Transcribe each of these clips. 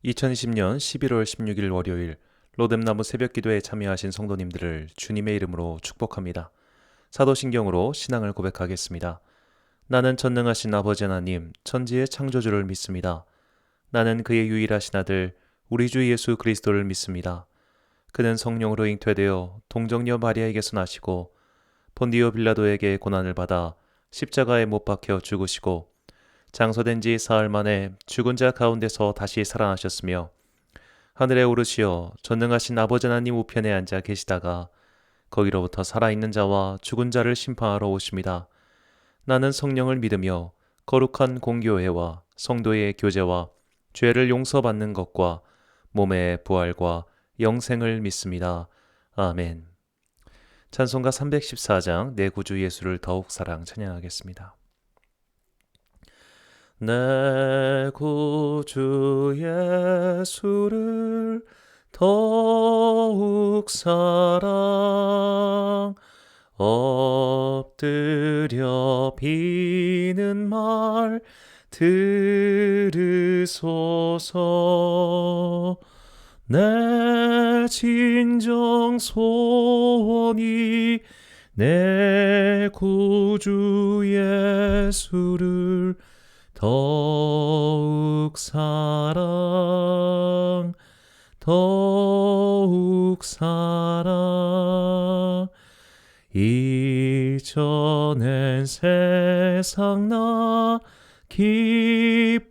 2020년 11월 16일 월요일 로뎀나무 새벽기도에 참여하신 성도님들을 주님의 이름으로 축복합니다. 사도신경으로 신앙을 고백하겠습니다. 나는 전능하신 아버지 하나님, 천지의 창조주를 믿습니다. 나는 그의 유일하신 아들, 우리 주 예수 그리스도를 믿습니다. 그는 성령으로 잉태되어 동정녀 마리아에게서 나시고 본디오 빌라도에게 고난을 받아 십자가에 못 박혀 죽으시고 장사된 지 사흘 만에 죽은 자 가운데서 다시 살아나셨으며 하늘에 오르시어 전능하신 아버지 하나님 우편에 앉아 계시다가 거기로부터 살아있는 자와 죽은 자를 심판하러 오십니다. 나는 성령을 믿으며 거룩한 공교회와 성도의 교제와 죄를 용서받는 것과 몸의 부활과 영생을 믿습니다. 아멘. 찬송가 314장 내 구주 예수를 더욱 사랑 찬양하겠습니다. 내 구주 예수를 더욱 사랑 엎드려 비는 말 들으소서. 내 진정 소원이 내 구주 예수를 더욱 사랑 이전엔 세상 나 기뻤어도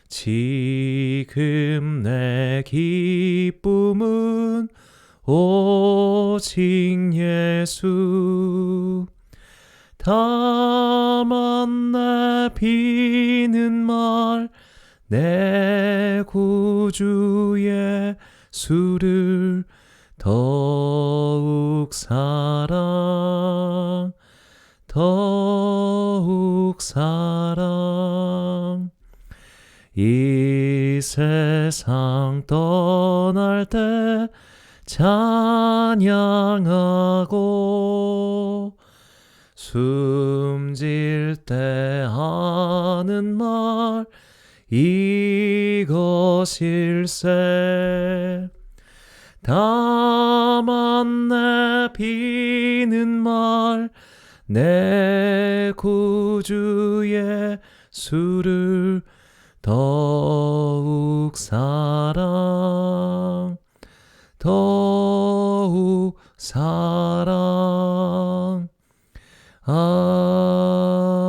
지금 내 기쁨은 오직 예수. 다만 내 비는 말 내 구주 예수를 더욱 사랑 이 세상 떠날 때 찬양하고 숨질 때 하는 말 이것일세. 다만 내 비는 말 내 구주 예수를 더욱 사랑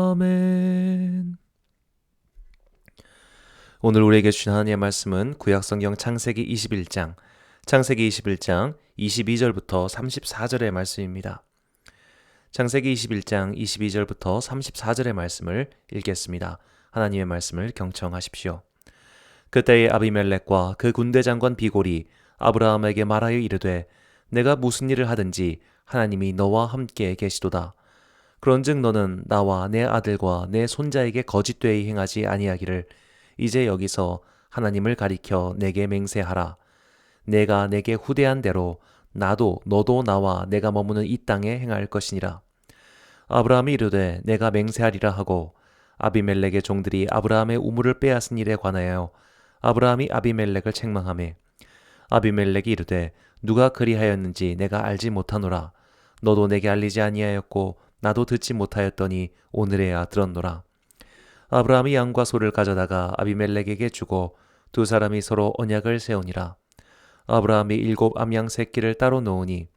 아멘. 오늘 우리에게 주신 하나님의 말씀은 구약성경 창세기 21장 22절부터 34절의 말씀입니다. 창세기 21장 22절부터 34절의 말씀을 읽겠습니다. 하나님의 말씀을 경청하십시오. 그때의 아비멜렉과 그 군대 장관 비골이 아브라함에게 말하여 이르되 내가 무슨 일을 하든지 하나님이 너와 함께 계시도다. 그런즉 너는 나와 내 아들과 내 손자에게 거짓되이 행하지 아니하기를 이제 여기서 하나님을 가리켜 내게 맹세하라. 내가 내게 후대한 대로 나도 너도 나와 내가 머무는 이 땅에 행할 것이니라. 아브라함이 이르되 내가 맹세하리라 하고 아비멜렉의 종들이 아브라함의 우물을 빼앗은 일에 관하여 아브라함이 아비멜렉을 책망하매 아비멜렉이 이르되 누가 그리하였는지 내가 알지 못하노라. 너도 내게 알리지 아니하였고 나도 듣지 못하였더니 오늘에야 들었노라. 아브라함이 양과 소를 가져다가 아비멜렉에게 주고 두 사람이 서로 언약을 세우니라. 아브라함이 7 암양 새끼를 따로 놓으니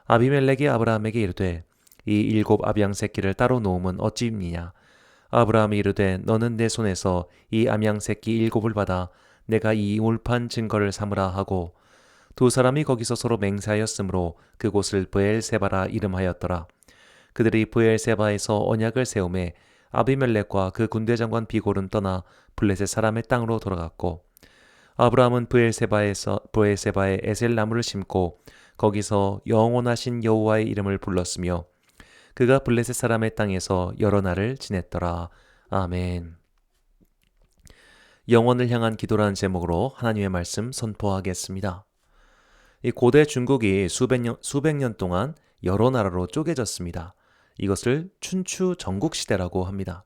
아비멜렉이 아브라함에게 이르되 이 7 암양 새끼를 따로 놓음은 어찌입니냐. 아브라함이 이르되 너는 내 손에서 이 암양 새끼 7을 받아 내가 이 울판 증거를 삼으라 하고 두 사람이 거기서 서로 맹세하였으므로 그곳을 브엘세바라 이름하였더라. 그들이 브엘세바에서 언약을 세우매 아비멜렉과 그 군대 장관 비골은 떠나 블레셋 사람의 땅으로 돌아갔고 아브라함은 브엘세바에 에셀 나무를 심고 거기서 영원하신 여호와의 이름을 불렀으며 그가 블레셋 사람의 땅에서 여러 날을 지냈더라. 아멘. 영원을 향한 기도라는 제목으로 하나님의 말씀 선포하겠습니다. 이 고대 중국이 수백 년 동안 여러 나라로 쪼개졌습니다. 이것을 춘추 전국시대라고 합니다.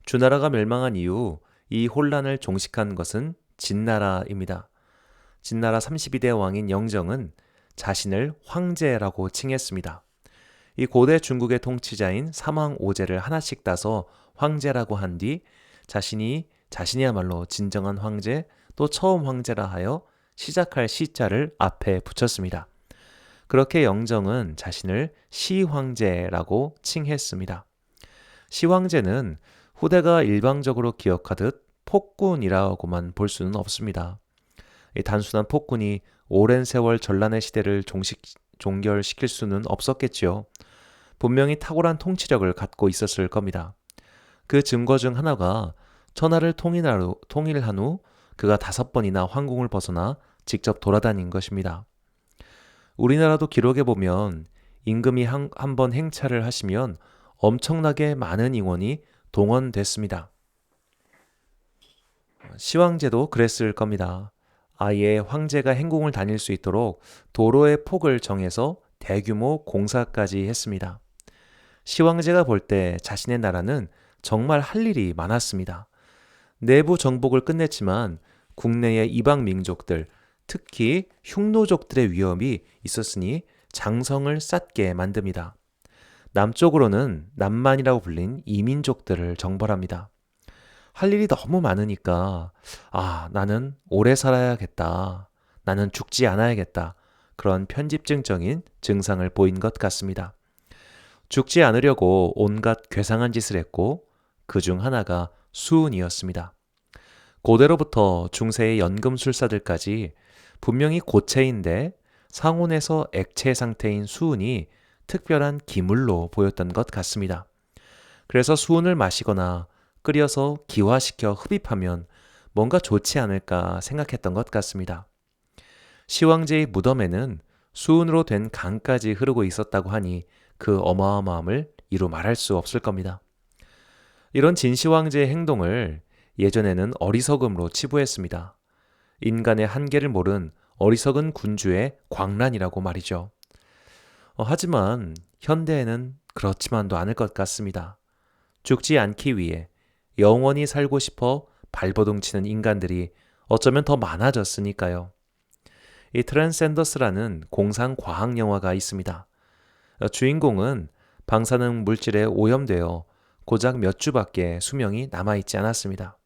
주나라가 멸망한 이후 이 혼란을 종식한 것은 진나라입니다. 진나라 32대 왕인 영정은 자신을 황제라고 칭했습니다. 이 고대 중국의 통치자인 삼왕 오제를 하나씩 따서 황제라고 한 뒤 자신이야말로 진정한 황제 또 처음 황제라 하여 시작할 시자를 앞에 붙였습니다. 그렇게 영정은 자신을 시황제라고 칭했습니다. 시황제는 후대가 일방적으로 기억하듯 폭군이라고만 볼 수는 없습니다. 이 단순한 폭군이 오랜 세월 전란의 시대를 종결시킬 수는 없었겠지요. 분명히 탁월한 통치력을 갖고 있었을 겁니다. 그 증거 중 하나가 천하를 통일한 후 그가 5번이나 황궁을 벗어나 직접 돌아다닌 것입니다. 우리나라도 기록에 보면 임금이 한 번 행차를 하시면 엄청나게 많은 인원이 동원됐습니다. 시황제도 그랬을 겁니다. 아예 황제가 행궁을 다닐 수 있도록 도로의 폭을 정해서 대규모 공사까지 했습니다. 시황제가 볼 때 자신의 나라는 정말 할 일이 많았습니다. 내부 정복을 끝냈지만 국내의 이방 민족들, 특히 흉노족들의 위협이 있었으니 장성을 쌓게 만듭니다. 남쪽으로는 남만이라고 불린 이민족들을 정벌합니다. 할 일이 너무 많으니까 나는 오래 살아야겠다. 나는 죽지 않아야겠다. 그런 편집증적인 증상을 보인 것 같습니다. 죽지 않으려고 온갖 괴상한 짓을 했고 그 중 하나가 수은이었습니다. 고대로부터 중세의 연금술사들까지 분명히 고체인데 상온에서 액체 상태인 수은이 특별한 기물로 보였던 것 같습니다. 그래서 수은을 마시거나 끓여서 기화시켜 흡입하면 뭔가 좋지 않을까 생각했던 것 같습니다. 시황제의 무덤에는 수은으로 된 강까지 흐르고 있었다고 하니 그 어마어마함을 이루 말할 수 없을 겁니다. 이런 진시황제의 행동을 예전에는 어리석음으로 치부했습니다. 인간의 한계를 모른 어리석은 군주의 광란이라고 말이죠. 하지만 현대에는 그렇지만도 않을 것 같습니다. 죽지 않기 위해 영원히 살고 싶어 발버둥치는 인간들이 어쩌면 더 많아졌으니까요. 이 트랜센더스라는 공상 과학 영화가 있습니다. 주인공은 방사능 물질에 오염되어 고작 몇 주밖에 수명이 남아있지 않았습니다.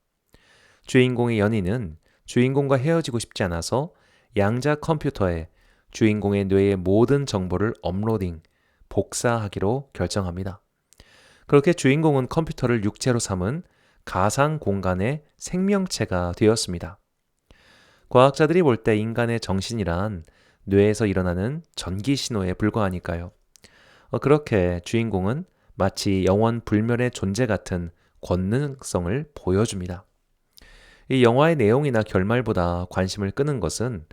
주인공의 연인은 주인공과 헤어지고 싶지 않아서 양자 컴퓨터에 주인공의 뇌의 모든 정보를 업로딩, 복사하기로 결정합니다. 그렇게 주인공은 컴퓨터를 육체로 삼은 가상 공간의 생명체가 되었습니다. 과학자들이 볼 때 인간의 정신이란 뇌에서 일어나는 전기 신호에 불과하니까요. 그렇게 주인공은 마치 영원 불멸의 존재 같은 권능성을 보여줍니다. 이 영화의 내용이나 결말보다 관심을 끄는 것은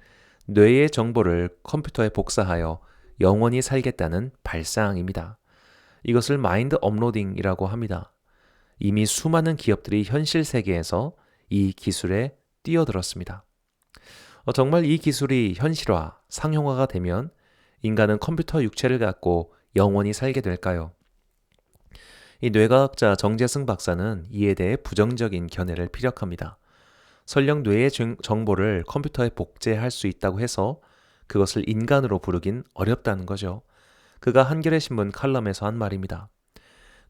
뇌의 정보를 컴퓨터에 복사하여 영원히 살겠다는 발상입니다. 이것을 마인드 업로딩이라고 합니다. 이미 수많은 기업들이 현실 세계에서 이 기술에 뛰어들었습니다. 정말 이 기술이 현실화, 상용화가 되면 인간은 컴퓨터 육체를 갖고 영원히 살게 될까요? 이 뇌과학자 정재승 박사는 이에 대해 부정적인 견해를 피력합니다. 설령 뇌의 정보를 컴퓨터에 복제할 수 있다고 해서 그것을 인간으로 부르긴 어렵다는 거죠. 그가 한겨레 신문 칼럼에서 한 말입니다.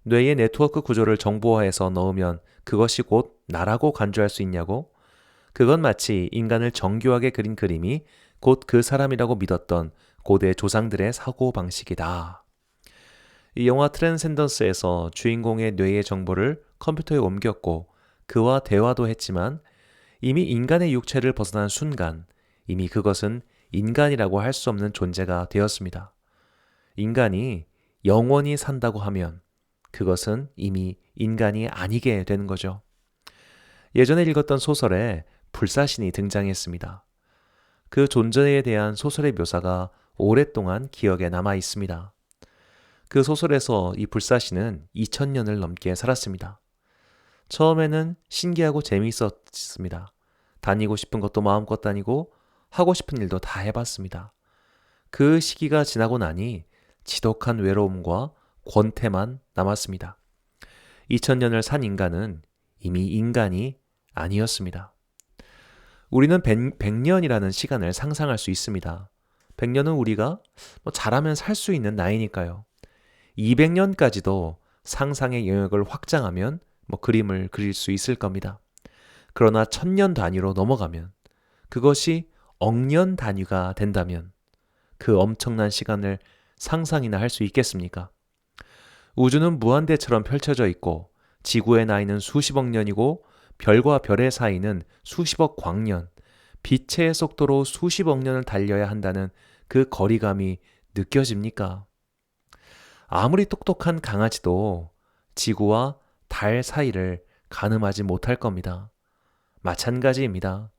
뇌의 네트워크 구조를 정보화해서 넣으면 그것이 곧 나라고 간주할 수 있냐고? 그건 마치 인간을 정교하게 그린 그림이 곧 그 사람이라고 믿었던 고대 조상들의 사고방식이다. 이 영화 트랜센던스에서 주인공의 뇌의 정보를 컴퓨터에 옮겼고 그와 대화도 했지만 이미 인간의 육체를 벗어난 순간 이미 그것은 인간이라고 할 수 없는 존재가 되었습니다. 인간이 영원히 산다고 하면 그것은 이미 인간이 아니게 되는 거죠. 예전에 읽었던 소설에 불사신이 등장했습니다. 그 존재에 대한 소설의 묘사가 오랫동안 기억에 남아 있습니다. 그 소설에서 이 불사신은 2000년을 넘게 살았습니다. 처음에는 신기하고 재미있었습니다. 다니고 싶은 것도 마음껏 다니고 하고 싶은 일도 다 해봤습니다. 그 시기가 지나고 나니 지독한 외로움과 권태만 남았습니다. 2000년을 산 인간은 이미 인간이 아니었습니다. 우리는 100년이라는 시간을 상상할 수 있습니다. 100년은 우리가 잘하면 살 수 있는 나이니까요. 200년까지도 상상의 영역을 확장하면 그림을 그릴 수 있을 겁니다. 그러나 1000년 단위로 넘어가면, 그것이 억년 단위가 된다면 그 엄청난 시간을 상상이나 할 수 있겠습니까? 우주는 무한대처럼 펼쳐져 있고 지구의 나이는 수십억 년이고 별과 별의 사이는 수십억 광년, 빛의 속도로 수십억 년을 달려야 한다는 그 거리감이 느껴집니까? 아무리 똑똑한 강아지도 지구와 달 사이를 가늠하지 못할 겁니다. 마찬가지입니다.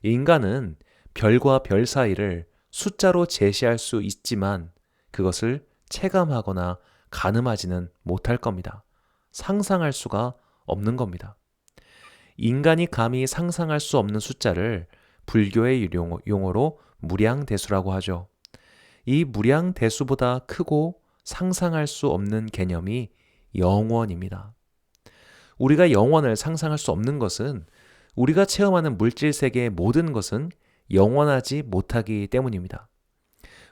인간은 별과 별 사이를 숫자로 제시할 수 있지만 그것을 체감하거나 가늠하지는 못할 겁니다. 상상할 수가 없는 겁니다. 인간이 감히 상상할 수 없는 숫자를 불교의 용어로 무량대수라고 하죠. 이 무량대수보다 크고 상상할 수 없는 개념이 영원입니다. 우리가 영원을 상상할 수 없는 것은 우리가 체험하는 물질 세계의 모든 것은 영원하지 못하기 때문입니다.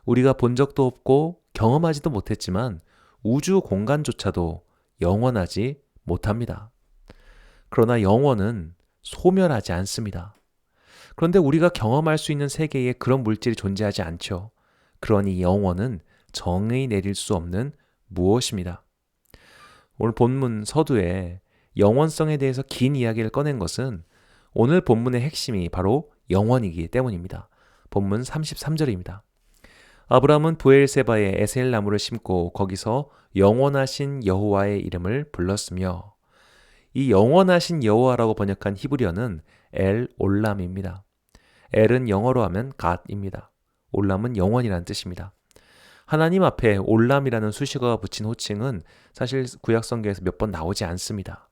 우리가 본 적도 없고 경험하지도 못했지만 우주 공간조차도 영원하지 못합니다. 그러나 영원은 소멸하지 않습니다. 그런데 우리가 경험할 수 있는 세계에 그런 물질이 존재하지 않죠. 그러니 영원은 정의 내릴 수 없는 무엇입니다. 오늘 본문 서두에 영원성에 대해서 긴 이야기를 꺼낸 것은 오늘 본문의 핵심이 바로 영원이기 때문입니다. 본문 33절입니다. 아브라함은 브엘세바에 에셀 나무를 심고 거기서 영원하신 여호와의 이름을 불렀으며, 이 영원하신 여호와라고 번역한 히브리어는 엘 올람입니다. 엘은 영어로 하면 갓입니다. 올람은 영원이라는 뜻입니다. 하나님 앞에 올람이라는 수식어가 붙인 호칭은 사실 구약성경에서 몇 번 나오지 않습니다.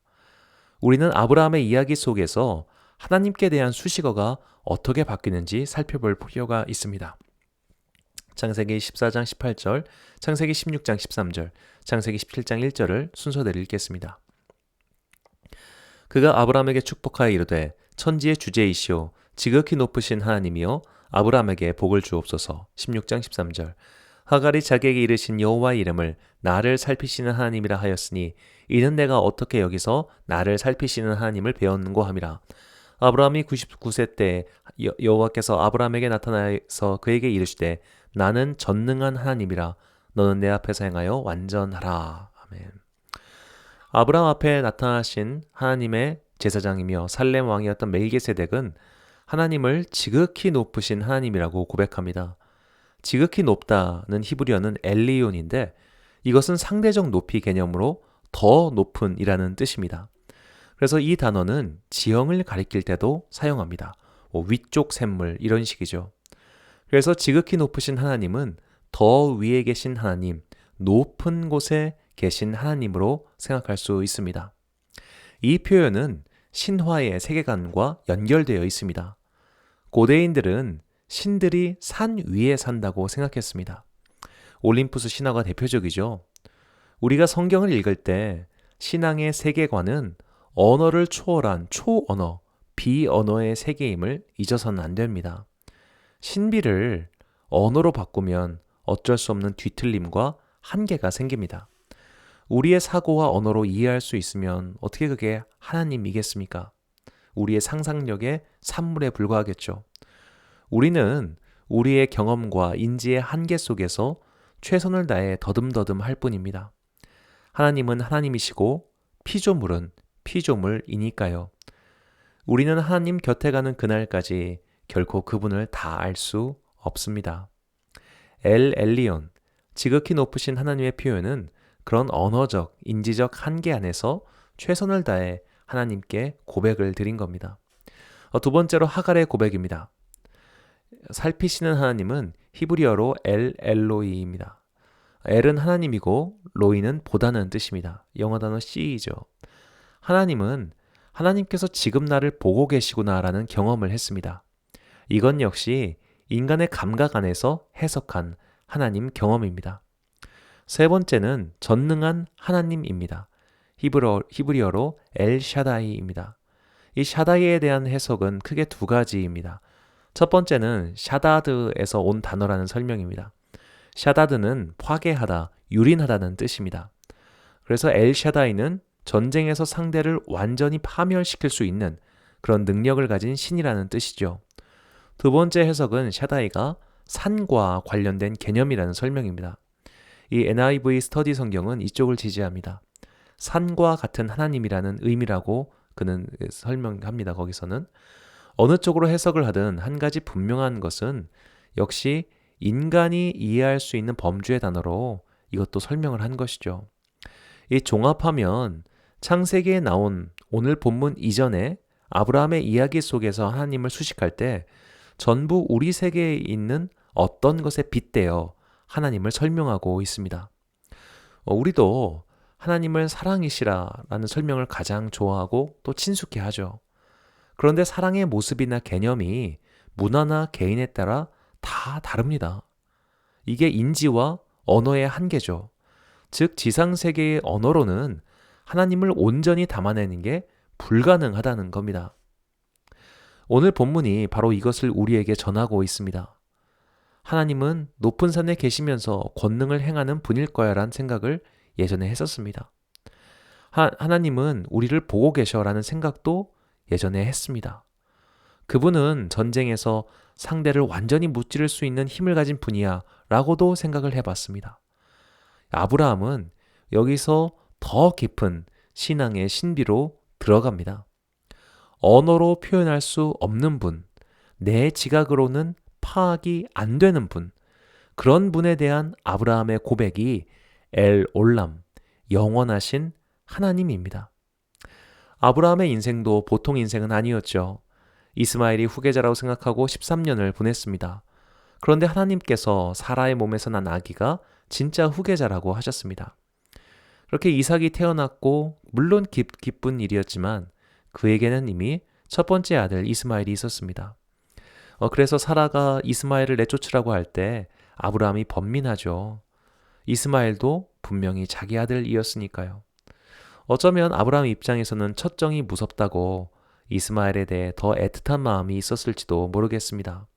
우리는 아브라함의 이야기 속에서 하나님께 대한 수식어가 어떻게 바뀌는지 살펴볼 필요가 있습니다. 창세기 14장 18절, 창세기 16장 13절, 창세기 17장 1절을 순서대로 읽겠습니다. 그가 아브라함에게 축복하여 이르되 천지의 주제이시오 지극히 높으신 하나님이여 아브라함에게 복을 주옵소서. 16장 13절. 하갈이 자기에게 이르신 여호와의 이름을 나를 살피시는 하나님이라 하였으니 이는 내가 어떻게 여기서 나를 살피시는 하나님을 배웠는고 함이라. 아브라함이 99세 때 여호와께서 아브라함에게 나타나서 그에게 이르시되 나는 전능한 하나님이라 너는 내 앞에서 행하여 완전하라. 아멘. 아브라함 앞에 나타나신 하나님의 제사장이며 살렘 왕이었던 멜기세덱은 하나님을 지극히 높으신 하나님이라고 고백합니다. 지극히 높다는 히브리어는 엘리온인데 이것은 상대적 높이 개념으로 더 높은 이라는 뜻입니다. 그래서 이 단어는 지형을 가리킬 때도 사용합니다. 위쪽 샘물 이런 식이죠. 그래서 지극히 높으신 하나님은 더 위에 계신 하나님, 높은 곳에 계신 하나님으로 생각할 수 있습니다. 이 표현은 신화의 세계관과 연결되어 있습니다. 고대인들은 신들이 산 위에 산다고 생각했습니다. 올림푸스 신화가 대표적이죠. 우리가 성경을 읽을 때 신앙의 세계관은 언어를 초월한 초언어, 비언어의 세계임을 잊어서는 안 됩니다. 신비를 언어로 바꾸면 어쩔 수 없는 뒤틀림과 한계가 생깁니다. 우리의 사고와 언어로 이해할 수 있으면 어떻게 그게 하나님이겠습니까? 우리의 상상력의 산물에 불과하겠죠. 우리는 우리의 경험과 인지의 한계 속에서 최선을 다해 더듬더듬 할 뿐입니다. 하나님은 하나님이시고 피조물은 피조물이니까요. 우리는 하나님 곁에 가는 그날까지 결코 그분을 다 알 수 없습니다. 엘 엘리온, 지극히 높으신 하나님의 표현은 그런 언어적, 인지적 한계 안에서 최선을 다해 하나님께 고백을 드린 겁니다. 두 번째로 하갈의 고백입니다. 살피시는 하나님은 히브리어로 엘 엘로이입니다. 엘은 하나님이고 로이는 보다는 뜻입니다. 영어 단어 C이죠. 하나님은 하나님께서 지금 나를 보고 계시구나라는 경험을 했습니다. 이건 역시 인간의 감각 안에서 해석한 하나님 경험입니다. 세 번째는 전능한 하나님입니다. 히브리어로 엘 샤다이입니다. 이 샤다이에 대한 해석은 크게 두 가지입니다. 첫 번째는 샤다드에서 온 단어라는 설명입니다. 샤다드는 파괴하다, 유린하다는 뜻입니다. 그래서 엘 샤다이는 전쟁에서 상대를 완전히 파멸시킬 수 있는 그런 능력을 가진 신이라는 뜻이죠. 두 번째 해석은 샤다이가 산과 관련된 개념이라는 설명입니다. 이 NIV 스터디 성경은 이쪽을 지지합니다. 산과 같은 하나님이라는 의미라고 그는 설명합니다. 거기서는 어느 쪽으로 해석을 하든 한 가지 분명한 것은 역시 인간이 이해할 수 있는 범주의 단어로 이것도 설명을 한 것이죠. 이 종합하면 창세기에 나온 오늘 본문 이전에 아브라함의 이야기 속에서 하나님을 수식할 때 전부 우리 세계에 있는 어떤 것에 빗대어 하나님을 설명하고 있습니다. 우리도 하나님을 사랑이시라라는 설명을 가장 좋아하고 또 친숙해 하죠. 그런데 사랑의 모습이나 개념이 문화나 개인에 따라 다 다릅니다. 이게 인지와 언어의 한계죠. 즉 지상세계의 언어로는 하나님을 온전히 담아내는 게 불가능하다는 겁니다. 오늘 본문이 바로 이것을 우리에게 전하고 있습니다. 하나님은 높은 산에 계시면서 권능을 행하는 분일 거야 라는 생각을 예전에 했었습니다. 하나님은 우리를 보고 계셔라는 생각도 예전에 했습니다. 그분은 전쟁에서 상대를 완전히 무찌를 수 있는 힘을 가진 분이야 라고도 생각을 해봤습니다. 아브라함은 여기서 더 깊은 신앙의 신비로 들어갑니다. 언어로 표현할 수 없는 분, 내 지각으로는 파악이 안 되는 분, 그런 분에 대한 아브라함의 고백이 엘 올람, 영원하신 하나님입니다. 아브라함의 인생도 보통 인생은 아니었죠. 이스마엘이 후계자라고 생각하고 13년을 보냈습니다. 그런데 하나님께서 사라의 몸에서 난 아기가 진짜 후계자라고 하셨습니다. 그렇게 이삭이 태어났고 물론 기쁜 일이었지만 그에게는 이미 첫 번째 아들 이스마엘이 있었습니다. 그래서 사라가 이스마엘을 내쫓으라고 할 때 아브라함이 번민하죠. 이스마엘도 분명히 자기 아들이었으니까요. 어쩌면 아브라함 입장에서는 첫정이 무섭다고 이스마엘에 대해 더 애틋한 마음이 있었을지도 모르겠습니다.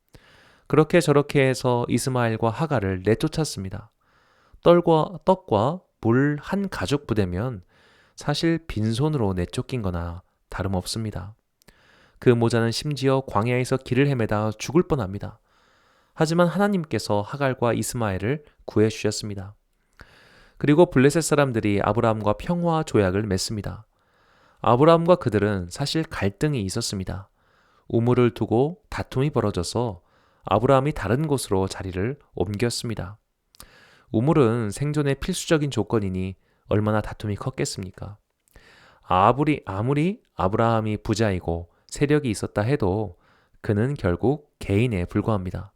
그렇게 저렇게 해서 이스마엘과 하갈을 내쫓았습니다. 떡과 물 한 가죽 부대면 사실 빈손으로 내쫓긴 거나 다름없습니다. 그 모자는 심지어 광야에서 길을 헤매다 죽을 뻔합니다. 하지만 하나님께서 하갈과 이스마엘을 구해주셨습니다. 그리고 블레셋 사람들이 아브라함과 평화 조약을 맺습니다. 아브라함과 그들은 사실 갈등이 있었습니다. 우물을 두고 다툼이 벌어져서 아브라함이 다른 곳으로 자리를 옮겼습니다. 우물은 생존의 필수적인 조건이니 얼마나 다툼이 컸겠습니까? 아무리 아브라함이 부자이고 세력이 있었다 해도 그는 결국 개인에 불과합니다.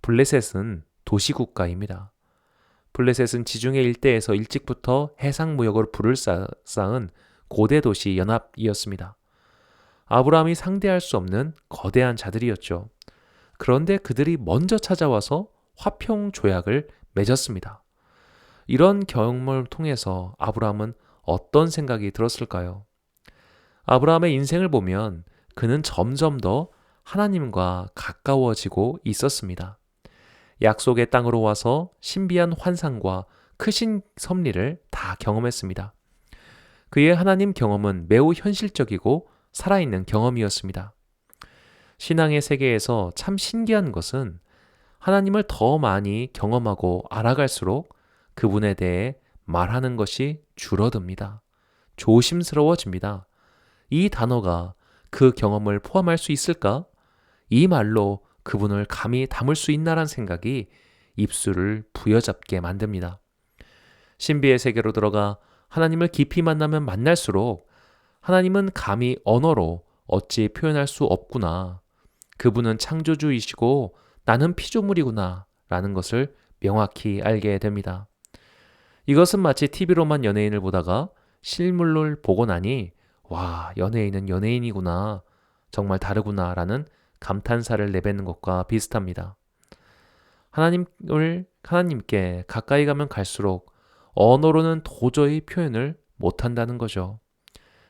블레셋은 도시국가입니다. 블레셋은 지중해 일대에서 일찍부터 해상무역으로 불을 쌓은 고대 도시 연합이었습니다. 아브라함이 상대할 수 없는 거대한 자들이었죠. 그런데 그들이 먼저 찾아와서 화평 조약을 맺었습니다. 이런 경험을 통해서 아브라함은 어떤 생각이 들었을까요? 아브라함의 인생을 보면 그는 점점 더 하나님과 가까워지고 있었습니다. 약속의 땅으로 와서 신비한 환상과 크신 섭리를 다 경험했습니다. 그의 하나님 경험은 매우 현실적이고 살아있는 경험이었습니다. 신앙의 세계에서 참 신기한 것은 하나님을 더 많이 경험하고 알아갈수록 그분에 대해 말하는 것이 줄어듭니다. 조심스러워집니다. 이 단어가 그 경험을 포함할 수 있을까? 이 말로 그분을 감히 담을 수 있나란 생각이 입술을 부여잡게 만듭니다. 신비의 세계로 들어가 하나님을 깊이 만나면 만날수록 하나님은 감히 언어로 어찌 표현할 수 없구나. 그분은 창조주이시고 나는 피조물이구나 라는 것을 명확히 알게 됩니다. 이것은 마치 TV로만 연예인을 보다가 실물을 보고 나니 와, 연예인은 연예인이구나. 정말 다르구나 라는 감탄사를 내뱉는 것과 비슷합니다. 하나님께 가까이 가면 갈수록 언어로는 도저히 표현을 못한다는 거죠.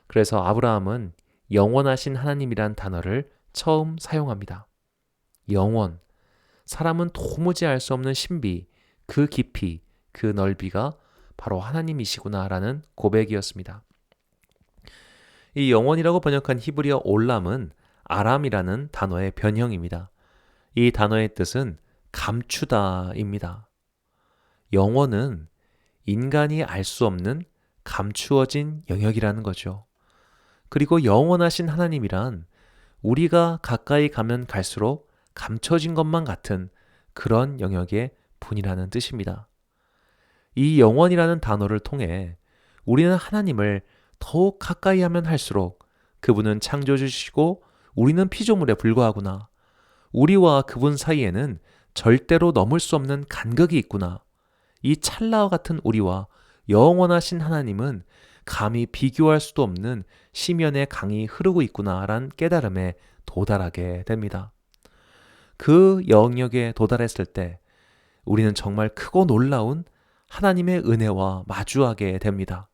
그래서 아브라함은 영원하신 하나님이란 단어를 처음 사용합니다. 영원, 사람은 도무지 알 수 없는 신비, 그 깊이, 그 넓이가 바로 하나님이시구나라는 고백이었습니다. 이 영원이라고 번역한 히브리어 올람은 아람이라는 단어의 변형입니다. 이 단어의 뜻은 감추다입니다. 영원은 인간이 알 수 없는 감추어진 영역이라는 거죠. 그리고 영원하신 하나님이란 우리가 가까이 가면 갈수록 감춰진 것만 같은 그런 영역의 분이라는 뜻입니다. 이 영원이라는 단어를 통해 우리는 하나님을 더욱 가까이 하면 할수록 그분은 창조주시고 우리는 피조물에 불과하구나. 우리와 그분 사이에는 절대로 넘을 수 없는 간격이 있구나. 이 찰나와 같은 우리와 영원하신 하나님은 감히 비교할 수도 없는 심연의 강이 흐르고 있구나라는 깨달음에 도달하게 됩니다. 그 영역에 도달했을 때 우리는 정말 크고 놀라운 하나님의 은혜와 마주하게 됩니다.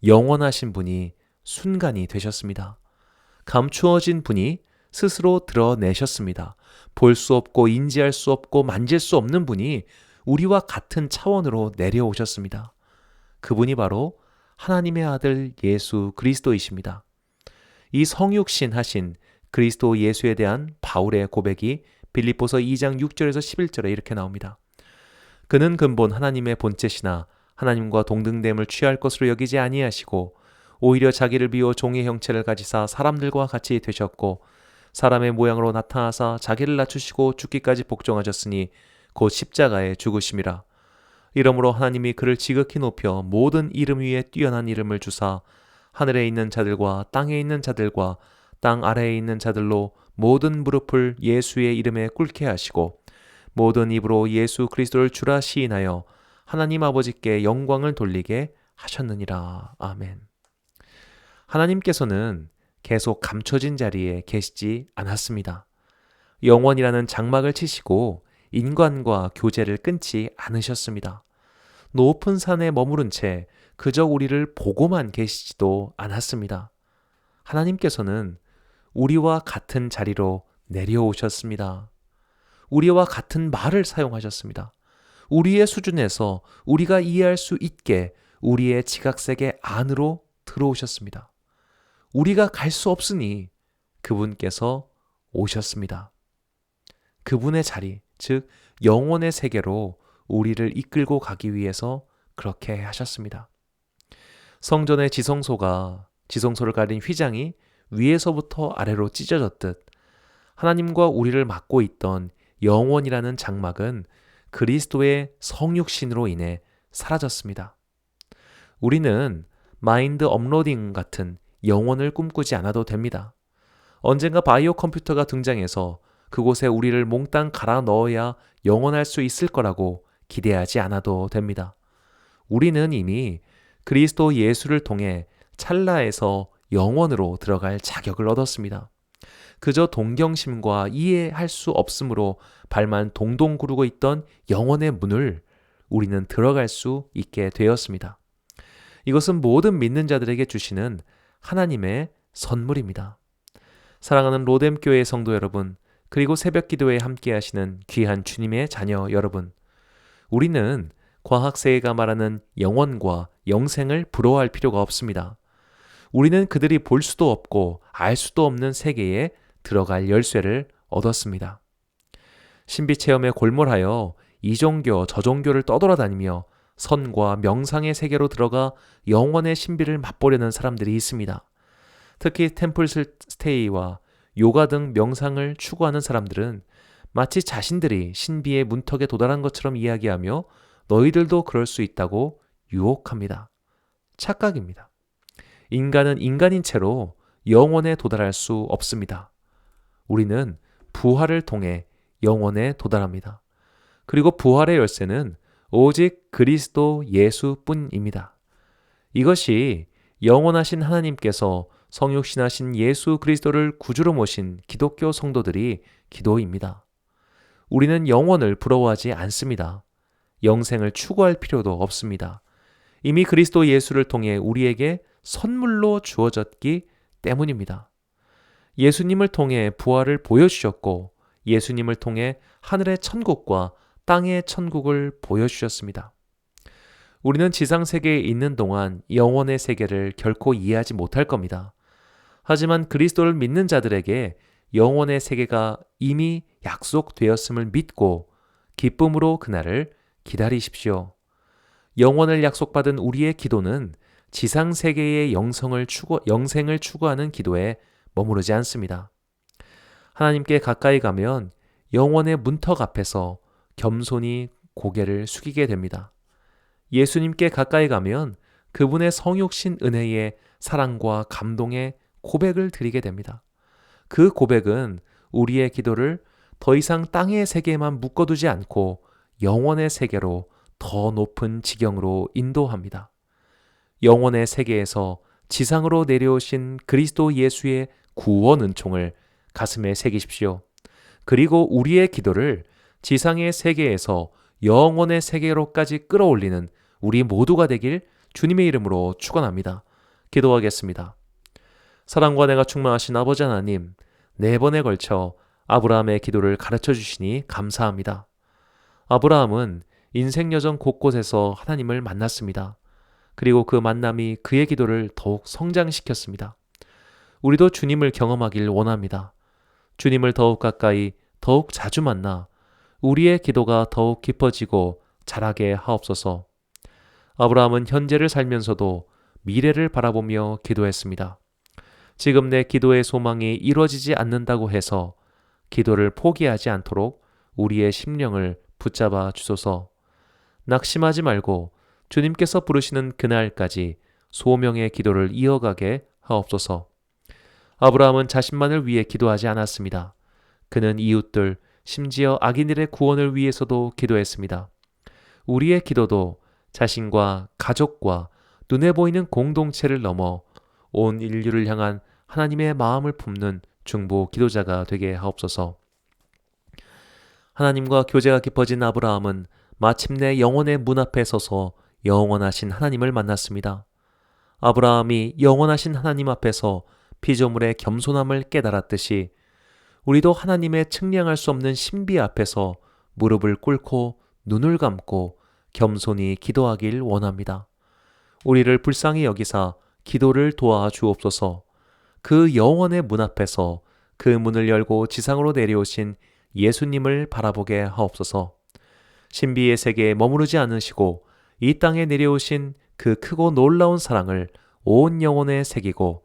영원하신 분이 순간이 되셨습니다. 감추어진 분이 스스로 드러내셨습니다. 볼 수 없고 인지할 수 없고 만질 수 없는 분이 우리와 같은 차원으로 내려오셨습니다. 그분이 바로 하나님의 아들 예수 그리스도이십니다. 이 성육신 하신 그리스도 예수에 대한 바울의 고백이 빌립보서 2장 6절에서 11절에 이렇게 나옵니다. 그는 근본 하나님의 본체시나 하나님과 동등됨을 취할 것으로 여기지 아니하시고 오히려 자기를 비워 종의 형체를 가지사 사람들과 같이 되셨고 사람의 모양으로 나타나사 자기를 낮추시고 죽기까지 복종하셨으니 곧 십자가에 죽으심이라. 이러므로 하나님이 그를 지극히 높여 모든 이름 위에 뛰어난 이름을 주사 하늘에 있는 자들과 땅에 있는 자들과 땅 아래에 있는 자들로 모든 무릎을 예수의 이름에 꿇게 하시고 모든 입으로 예수 그리스도를 주라 시인하여 하나님 아버지께 영광을 돌리게 하셨느니라. 아멘. 하나님께서는 계속 감춰진 자리에 계시지 않았습니다. 영원이라는 장막을 치시고 인간과 교제를 끊지 않으셨습니다. 높은 산에 머무른 채 그저 우리를 보고만 계시지도 않았습니다. 하나님께서는 우리와 같은 자리로 내려오셨습니다. 우리와 같은 말을 사용하셨습니다. 우리의 수준에서 우리가 이해할 수 있게 우리의 지각세계 안으로 들어오셨습니다. 우리가 갈 수 없으니 그분께서 오셨습니다. 그분의 자리, 즉 영혼의 세계로 우리를 이끌고 가기 위해서 그렇게 하셨습니다. 성전의 지성소를 가린 휘장이 위에서부터 아래로 찢어졌듯 하나님과 우리를 막고 있던 영원이라는 장막은 그리스도의 성육신으로 인해 사라졌습니다. 우리는 마인드 업로딩 같은 영혼을 꿈꾸지 않아도 됩니다. 언젠가 바이오 컴퓨터가 등장해서 그곳에 우리를 몽땅 갈아 넣어야 영원할 수 있을 거라고 기대하지 않아도 됩니다. 우리는 이미 그리스도 예수를 통해 찰나에서 영원으로 들어갈 자격을 얻었습니다. 그저 동경심과 이해할 수 없으므로 발만 동동 구르고 있던 영혼의 문을 우리는 들어갈 수 있게 되었습니다. 이것은 모든 믿는 자들에게 주시는 하나님의 선물입니다. 사랑하는 로뎀교회 성도 여러분, 그리고 새벽 기도에 함께 하시는 귀한 주님의 자녀 여러분, 우리는 과학세계가 말하는 영원과 영생을 부러워할 필요가 없습니다. 우리는 그들이 볼 수도 없고 알 수도 없는 세계에 들어갈 열쇠를 얻었습니다. 신비체험에 골몰하여 이 종교 저 종교를 떠돌아다니며 선과 명상의 세계로 들어가 영원의 신비를 맛보려는 사람들이 있습니다. 특히 템플 스테이와 요가 등 명상을 추구하는 사람들은 마치 자신들이 신비의 문턱에 도달한 것처럼 이야기하며 너희들도 그럴 수 있다고 유혹합니다. 착각입니다. 인간은 인간인 채로 영원에 도달할 수 없습니다. 우리는 부활을 통해 영원에 도달합니다. 그리고 부활의 열쇠는 오직 그리스도 예수뿐입니다. 이것이 영원하신 하나님께서 성육신하신 예수 그리스도를 구주로 모신 기독교 성도들이 기도입니다. 우리는 영원을 부러워하지 않습니다. 영생을 추구할 필요도 없습니다. 이미 그리스도 예수를 통해 우리에게 선물로 주어졌기 때문입니다. 예수님을 통해 부활을 보여주셨고 예수님을 통해 하늘의 천국과 땅의 천국을 보여주셨습니다. 우리는 지상 세계에 있는 동안 영원의 세계를 결코 이해하지 못할 겁니다. 하지만 그리스도를 믿는 자들에게 영원의 세계가 이미 약속되었음을 믿고 기쁨으로 그날을 기다리십시오. 영원을 약속받은 우리의 기도는 지상 세계의 영생을 추구하는 기도에 머무르지 않습니다. 하나님께 가까이 가면 영원의 문턱 앞에서 겸손히 고개를 숙이게 됩니다. 예수님께 가까이 가면 그분의 성육신 은혜의 사랑과 감동의 고백을 드리게 됩니다. 그 고백은 우리의 기도를 더 이상 땅의 세계에만 묶어두지 않고 영원의 세계로 더 높은 지경으로 인도합니다. 영원의 세계에서 지상으로 내려오신 그리스도 예수의 구원 은총을 가슴에 새기십시오. 그리고 우리의 기도를 지상의 세계에서 영원의 세계로까지 끌어올리는 우리 모두가 되길 주님의 이름으로 축원합니다. 기도하겠습니다. 사랑과 은혜가 충만하신 아버지 하나님, 4번에 걸쳐 아브라함의 기도를 가르쳐 주시니 감사합니다. 아브라함은 인생 여정 곳곳에서 하나님을 만났습니다. 그리고 그 만남이 그의 기도를 더욱 성장시켰습니다. 우리도 주님을 경험하길 원합니다. 주님을 더욱 가까이, 더욱 자주 만나 우리의 기도가 더욱 깊어지고 자라게 하옵소서. 아브라함은 현재를 살면서도 미래를 바라보며 기도했습니다. 지금 내 기도의 소망이 이루어지지 않는다고 해서 기도를 포기하지 않도록 우리의 심령을 붙잡아 주소서. 낙심하지 말고 주님께서 부르시는 그날까지 소명의 기도를 이어가게 하옵소서. 아브라함은 자신만을 위해 기도하지 않았습니다. 그는 이웃들, 심지어 악인들의 구원을 위해서도 기도했습니다. 우리의 기도도 자신과 가족과 눈에 보이는 공동체를 넘어 온 인류를 향한 하나님의 마음을 품는 중보 기도자가 되게 하옵소서. 하나님과 교제가 깊어진 아브라함은 마침내 영원의 문 앞에 서서 영원하신 하나님을 만났습니다. 아브라함이 영원하신 하나님 앞에서 피조물의 겸손함을 깨달았듯이 우리도 하나님의 측량할 수 없는 신비 앞에서 무릎을 꿇고 눈을 감고 겸손히 기도하길 원합니다. 우리를 불쌍히 여기사 기도를 도와주옵소서. 그 영원의 문 앞에서 그 문을 열고 지상으로 내려오신 예수님을 바라보게 하옵소서. 신비의 세계에 머무르지 않으시고 이 땅에 내려오신 그 크고 놀라운 사랑을 온 영혼에 새기고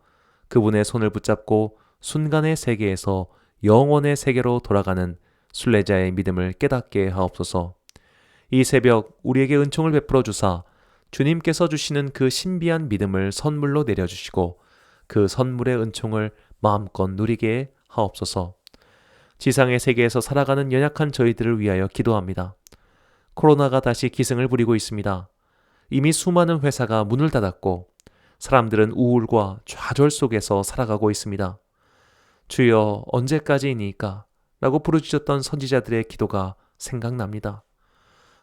그분의 손을 붙잡고 순간의 세계에서 영원의 세계로 돌아가는 순례자의 믿음을 깨닫게 하옵소서. 이 새벽 우리에게 은총을 베풀어 주사 주님께서 주시는 그 신비한 믿음을 선물로 내려주시고 그 선물의 은총을 마음껏 누리게 하옵소서. 지상의 세계에서 살아가는 연약한 저희들을 위하여 기도합니다. 코로나가 다시 기승을 부리고 있습니다. 이미 수많은 회사가 문을 닫았고 사람들은 우울과 좌절 속에서 살아가고 있습니다. 주여 언제까지이니까? 라고 부르짖었던 선지자들의 기도가 생각납니다.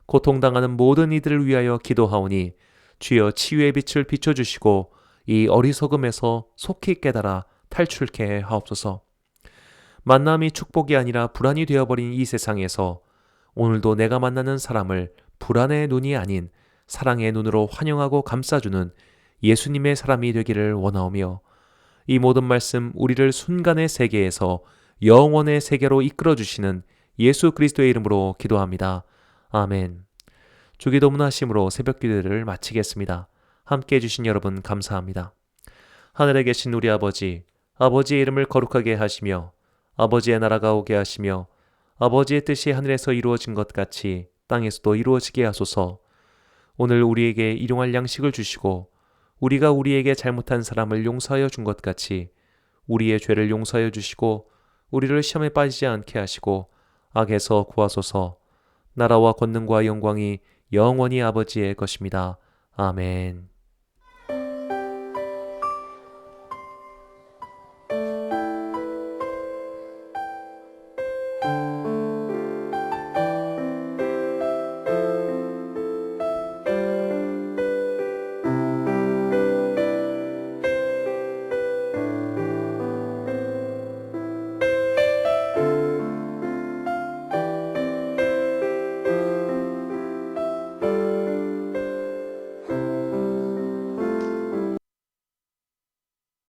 고통당하는 모든 이들을 위하여 기도하오니 주여 치유의 빛을 비춰주시고 이 어리석음에서 속히 깨달아 탈출케 하옵소서. 만남이 축복이 아니라 불안이 되어버린 이 세상에서 오늘도 내가 만나는 사람을 불안의 눈이 아닌 사랑의 눈으로 환영하고 감싸주는 예수님의 사람이 되기를 원하오며 이 모든 말씀 우리를 순간의 세계에서 영원의 세계로 이끌어주시는 예수 그리스도의 이름으로 기도합니다. 아멘. 주기도문 하심으로 새벽 기도를 마치겠습니다. 함께해 주신 여러분 감사합니다. 하늘에 계신 우리 아버지, 아버지의 이름을 거룩하게 하시며 아버지의 나라가 오게 하시며 아버지의 뜻이 하늘에서 이루어진 것 같이 땅에서도 이루어지게 하소서. 오늘 우리에게 일용할 양식을 주시고 우리가 우리에게 잘못한 사람을 용서하여 준 것 같이 우리의 죄를 용서하여 주시고 우리를 시험에 빠지지 않게 하시고 악에서 구하소서. 나라와 권능과 영광이 영원히 아버지의 것입니다. 아멘.